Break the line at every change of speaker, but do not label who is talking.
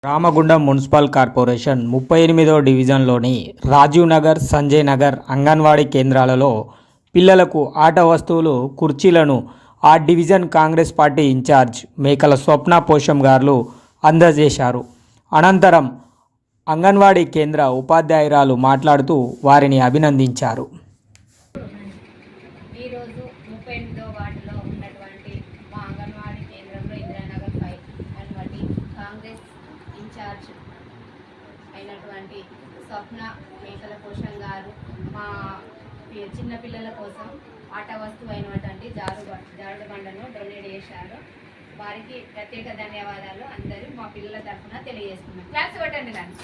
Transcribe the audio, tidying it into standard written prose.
Ramagundam municipal corporation 38వ డివిజన్లోని రాజీవ్ నగర్, సంజయ్ నగర్ అంగన్వాడీ కేంద్రాలలో పిల్లలకు ఆట వస్తువులు, కుర్చీలను ఆ డివిజన్ కాంగ్రెస్ పార్టీ ఇన్ఛార్జ్ మేకల స్వప్న పోషం గారు అందజేశారు. అనంతరం అంగన్వాడీ కేంద్ర ఉపాధ్యాయురాలు మాట్లాడుతూ వారిని అభినందించారు.
ఈరోజు 38వ వార్డులో ఉన్నటువంటి మా అంగన్వాడీ కేంద్రంలో ఇందిరానగర్ 5 అటువంటి కాంగ్రెస్ ఇన్ఛార్జ్ అయినటువంటి స్వప్న మేకల పోషం గారు మా చిన్నపిల్లల కోసం ఆట వస్తువు అయినటువంటి జారుడు బండను డొనేట్ చేశారు. వారికి ప్రత్యేక ధన్యవాదాలు అందరూ మా పిల్లల తరఫున తెలియజేస్తున్నాం. క్లాస్ కొట్టండి దాన్ని.